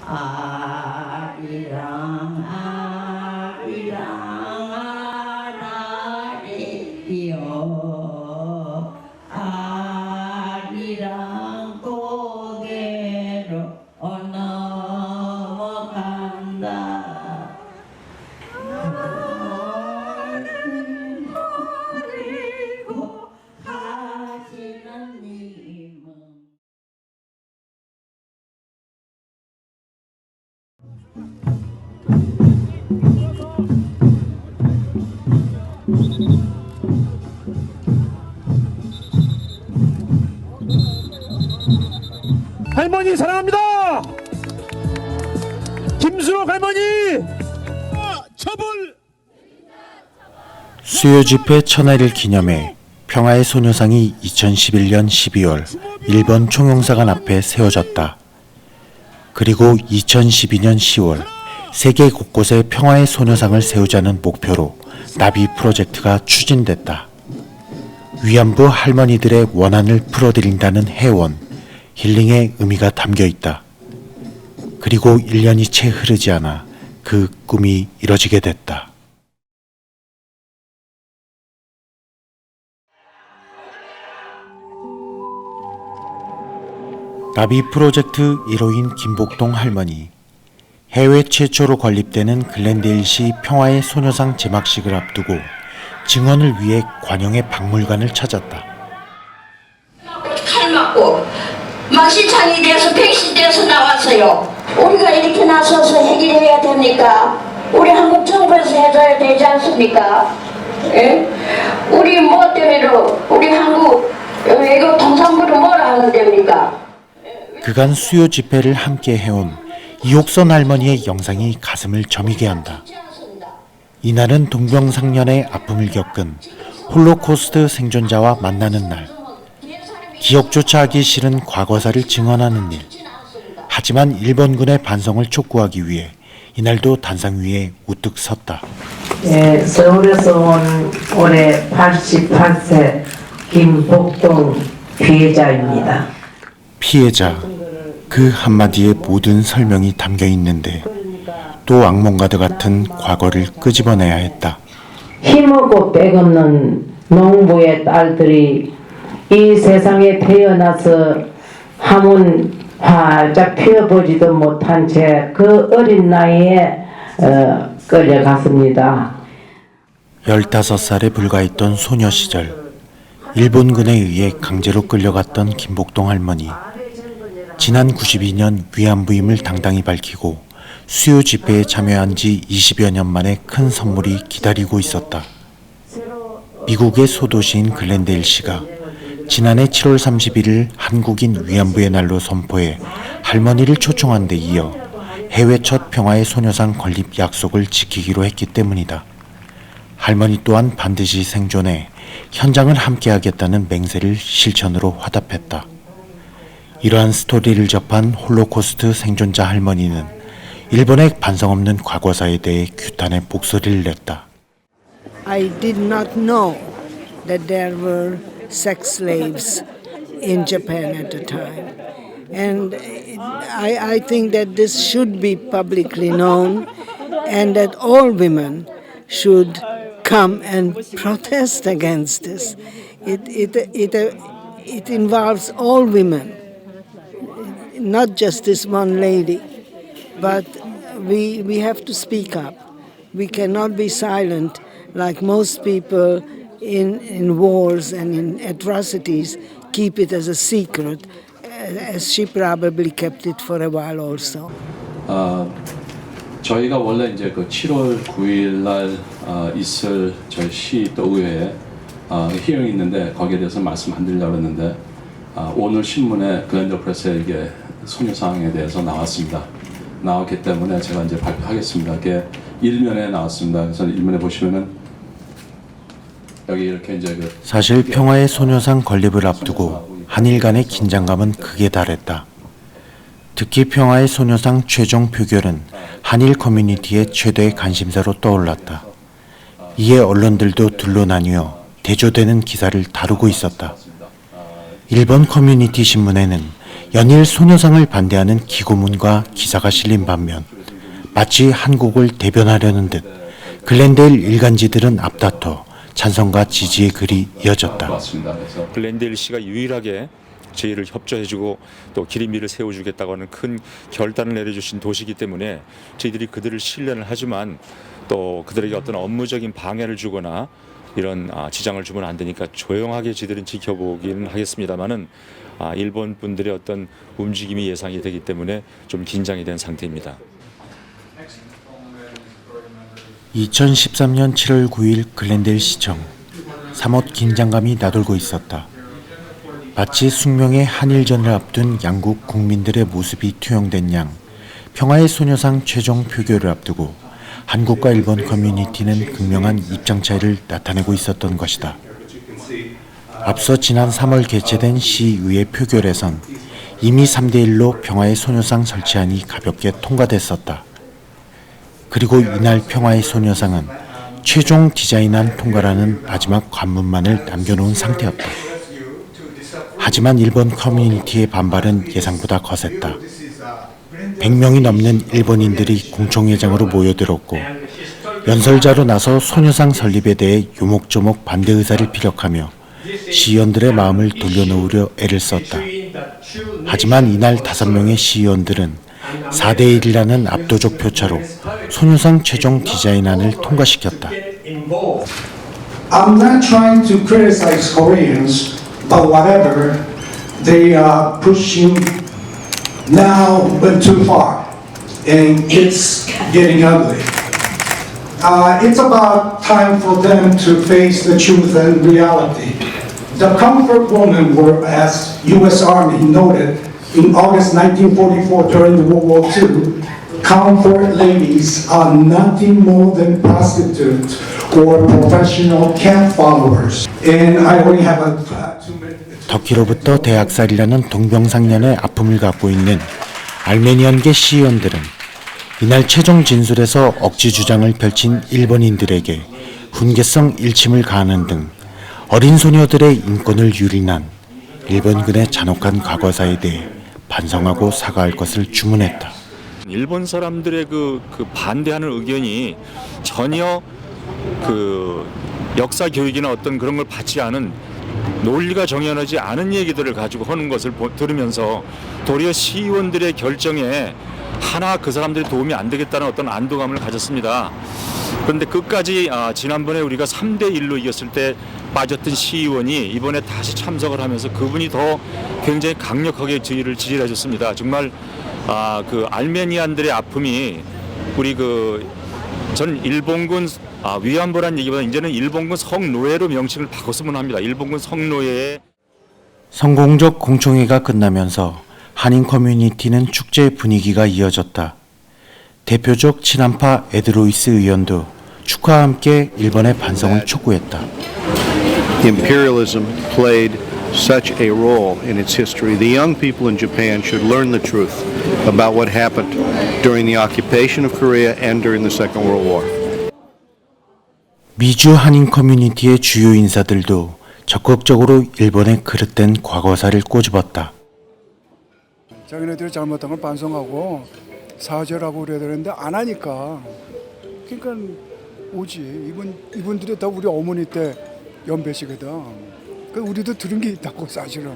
아리랑 아라리여 아리랑 고개로 넘어간다. 버리고 가시는 님은 할머니 사랑합니다. 김수록 할머니 처벌. 수요 집회 천하를 기념해 평화의 소녀상이 2011년 12월 일본 총영사관 앞에 세워졌다. 그리고 2012년 10월 세계 곳곳에 평화의 소녀상을 세우자는 목표로 나비 프로젝트가 추진됐다. 위안부 할머니들의 원한을 풀어드린다는 해원, 힐링의 의미가 담겨 있다. 그리고 1년이 채 흐르지 않아 그 꿈이 이뤄지게 됐다. 나비 프로젝트 1호인 김복동 할머니. 해외 최초로 건립되는 글렌데일시 평화의 소녀상 제막식을 앞두고 증언을 위해 관영의 박물관을 찾았다. 칼 맞고 망신창이 돼서 백신돼서 나왔어요. 우리가 이렇게 나서서 해결해야 됩니까? 우리 한국 정부에서 해줘야 되지 않습니까? 예? 우리 뭐 때문에 우리 한국 외교 통상부를 뭐라 하는 됩니까? 그간 수요 집회를 함께 해온 이옥선 할머니의 영상이 가슴을 저미게 한다. 이날은 동병상련의 아픔을 겪은 홀로코스트 생존자와 만나는 날. 기억조차 하기 싫은 과거사를 증언하는 일. 하지만 일본군의 반성을 촉구하기 위해 이날도 단상 위에 우뚝 섰다. 네, 서울에서 온 올해 88세 김복동 피해자입니다. 피해자, 그 한마디에 모든 설명이 담겨 있는데 또 악몽과도 같은 과거를 끄집어내야 했다. 힘없고 백없는 농부의 딸들이 이 세상에 태어나서 한문 활짝 피어보지도 못한 채 그 어린 나이에 끌려갔습니다. 15살에 불과했던 소녀 시절, 일본군에 의해 강제로 끌려갔던 김복동 할머니. 지난 92년 위안부임을 당당히 밝히고 수요 집회에 참여한 지 20여 년 만에 큰 선물이 기다리고 있었다. 미국의 소도시인 글렌데일시가 지난해 7월 31일 한국인 위안부의 날로 선포해 할머니를 초청한 데 이어 해외 첫 평화의 소녀상 건립 약속을 지키기로 했기 때문이다. 할머니 또한 반드시 생존해 현장을 함께하겠다는 맹세를 실천으로 화답했다. 이러한 스토리를 접한 홀로코스트 생존자 할머니는 일본의 반성 없는 과거사에 대해 규탄의 목소리를 냈다. I did not know that there were sex slaves in Japan at the time. And I think that this should be publicly known and that all women should come and protest against this. It involves all women, not just this one lady, but we have to speak up. We cannot be silent like most people in wars and in atrocities keep it as a secret, as she probably kept it for a while also. 저희가 원래 이제 그 7월 9일 날 있을 저희 시도 의회에 히어링이 있는데 거기에 대해서 말씀 안 드리려고 했는데 오늘 신문에 글렌저 프레스에 이게 소녀상에 대해서 나왔습니다. 나왔기 때문에 제가 이제 발표하겠습니다. 이게 일면에 나왔습니다. 그래서 일면에 보시면은 여기 이렇게 이제 사실 평화의 소녀상 건립을 앞두고 한일 간의 긴장감은 극에 달했다. 특히 평화의 소녀상 최종 표결은 한일 커뮤니티의 최대의 관심사로 떠올랐다. 이에 언론들도 둘로 나뉘어 대조되는 기사를 다루고 있었다. 일본 커뮤니티 신문에는 연일 소녀상을 반대하는 기고문과 기사가 실린 반면 마치 한국을 대변하려는 듯 글렌데일 일간지들은 앞다퉈 찬성과 지지의 글이 이어졌다. 맞습니다. 그래서 글렌데일 씨가 유일하게 저희를 협조해주고 또 기린비를 세워주겠다고 하는 큰 결단을 내려주신 도시이기 때문에 저희들이 그들을 신뢰를 하지만 또 그들에게 어떤 업무적인 방해를 주거나 이런 지장을 주면 안 되니까 조용하게 저희들은 지켜보기는 하겠습니다만은 일본 분들의 어떤 움직임이 예상이 되기 때문에 좀 긴장이 된 상태입니다. 2013년 7월 9일 글렌데일 시청. 사뭇 긴장감이 나돌고 있었다. 마치 숙명의 한일전을 앞둔 양국 국민들의 모습이 투영된 양 평화의 소녀상 최종 표결을 앞두고 한국과 일본 커뮤니티는 극명한 입장 차이를 나타내고 있었던 것이다. 앞서 지난 3월 개최된 시의회 표결에선 이미 3대1로 평화의 소녀상 설치안이 가볍게 통과됐었다. 그리고 이날 평화의 소녀상은 최종 디자인안 통과라는 마지막 관문만을 남겨놓은 상태였다. 하지만 일본 커뮤니티의 반발은 예상보다 거셌다. 100명이 넘는 일본인들이 공청회장으로 모여들었고 연설자로 나서 소녀상 설립에 대해 요목조목 반대 의사를 피력하며 시의원들의 마음을 돌려놓으려 애를 썼다. 하지만 이날 5명의 시의원들은 4대1이라는 압도적 표차로 소녀상 최종 디자인안을 통과시켰다. I'm not trying to criticize Koreans, but whatever, they are pushing now went too far, and it's getting ugly. It's about time for them to face the truth and reality. The comfort women were, as U.S. Army noted in August 1944 during the World War II, comfort ladies are nothing more than prostitutes or professional camp followers. And I only have a 2 minutes. 터키로부터 대학살이라는 동병상련의 아픔을 갖고 있는 알메니언계 시의원들은 이날 최종 진술에서 억지 주장을 펼친 일본인들에게 훈계성 일침을 가하는 등 어린 소녀들의 인권을 유린한 일본군의 잔혹한 과거사에 대해 반성하고 사과할 것을 주문했다. 일본 사람들의 그 반대하는 의견이 전혀 그 역사 교육이나 어떤 그런 걸 받지 않은 논리가 정연하지 않은 얘기들을 가지고 하는 것을 들으면서 도리어 시의원들의 결정에 하나 그 사람들이 도움이 안 되겠다는 어떤 안도감을 가졌습니다. 그런데 끝까지 지난번에 우리가 3대1로 이겼을 때 빠졌던 시의원이 이번에 다시 참석을 하면서 그분이 더 굉장히 강력하게 저희를 지지해 줬습니다. 정말 그 알메니안들의 아픔이 우리 전 일본군 위안부란 얘기보다 이제는 일본군 성노예로 명칭을 바꿨으면 합니다. 일본군 성노예. 성공적 공청회가 끝나면서 한인 커뮤니티는 축제 분위기가 이어졌다. 대표적 친한파 에드로이스 의원도 축하와 함께 일본의 반성을 촉구했다. Imperialism played such a role in its history. The young people in Japan should learn the truth about what happened during the occupation of Korea and during the Second World War. 미주 한인 커뮤니티의 주요 인사들도 적극적으로 일본의 그릇된 과거사를 꼬집었다. 자기네들이 잘못한 걸 반성하고 사죄라고 그래야 되는데 안 하니까 그러니까 오지. 이분들이 다 우리 어머니 때 연배시거든. 우리도 들은 게 있다고 사실은.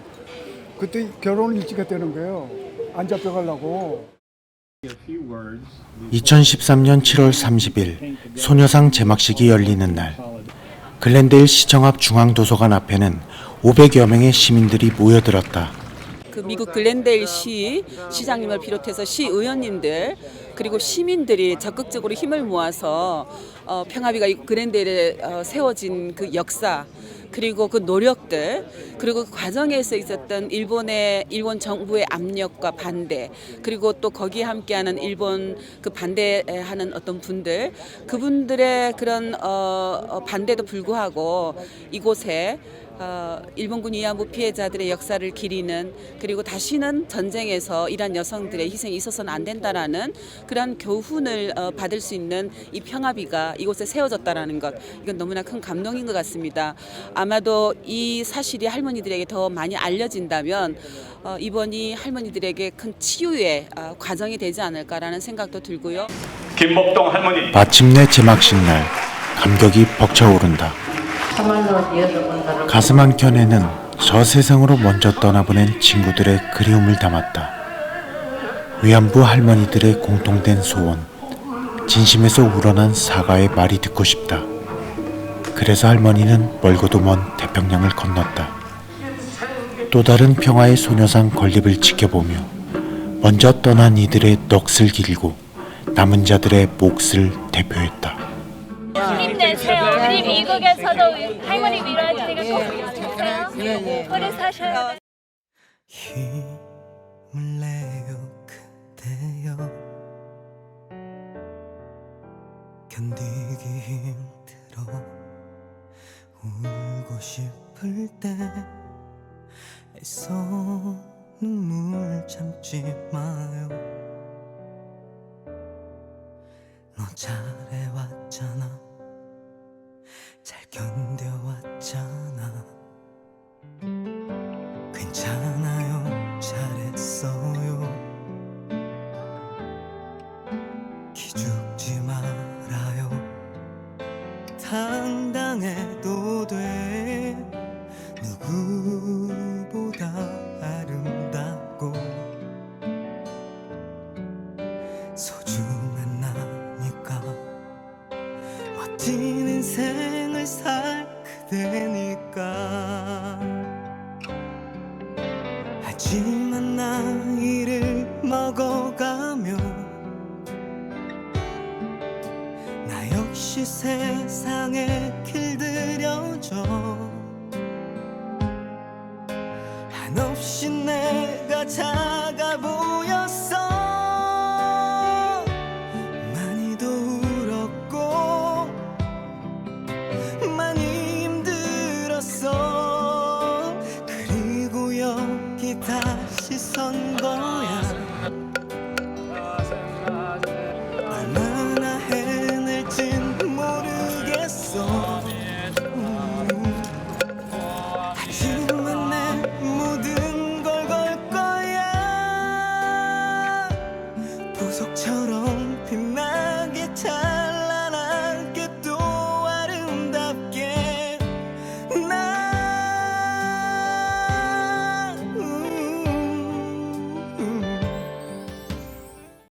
그때 결혼을 일찍 했다는 거예요. 안 잡혀가려고. 2013년 7월 30일 소녀상 제막식이 열리는 날 글렌데일 시청 앞 중앙도서관 앞에는 500여 명의 시민들이 모여들었다. 그 미국 글렌데일 시장님을 비롯해서 시의원님들 그리고 시민들이 적극적으로 힘을 모아서 평화비가 글렌데일에 세워진 그 역사 그리고 그 노력들 그리고 그 과정에서 있었던 일본 정부의 압력과 반대 그리고 또 거기에 함께하는 일본 그 반대하는 어떤 분들 그분들의 그런 반대도 불구하고 이곳에 일본군 위안부 피해자들의 역사를 기리는, 그리고 다시는 전쟁에서 이란 여성들의 희생이 있어서는 안 된다라는 그러한 교훈을 받을 수 있는 이 평화비가 이곳에 세워졌다라는 것, 이건 너무나 큰 감동인 것 같습니다. 아마도 이 사실이 할머니들에게 더 많이 알려진다면 이번이 할머니들에게 큰 치유의 과정이 되지 않을까라는 생각도 들고요. 김복동 할머니. 마침내 제막식 날 감격이 벅차오른다. 가슴 한켠에는 저 세상으로 먼저 떠나보낸 친구들의 그리움을 담았다. 위안부 할머니들의 공통된 소원, 진심에서 우러난 사과의 말이 듣고 싶다. 그래서 할머니는 멀고도 먼 태평양을 건넜다. 또 다른 평화의 소녀상 건립을 지켜보며 먼저 떠난 이들의 넋을 기리고 남은 자들의 몫을 대표했다. 힘내세요. 우리 미국에서도 할머니 위로할 때가 꼭 있어요. 오래 사셔야 돼. 힘을 내요 그대여, 견디기 힘들어 울고 싶을 때 애써 눈물 참지 마요. 너 잘해왔잖아, 잘 견뎌왔잖아. 괜찮아요, 잘했어요. 기죽지 말아요. 당당해도 돼. 누구보다 아름답고 소중한 나니까. 멋진 인생을 살 그대니까. 하지만 나이를 먹어가며 나 역시 세상에 길들여져. 한없이 내가 작아 보였어. 많이도 울었고 많이 힘들었어. 그리고 여기 다시 선 거야.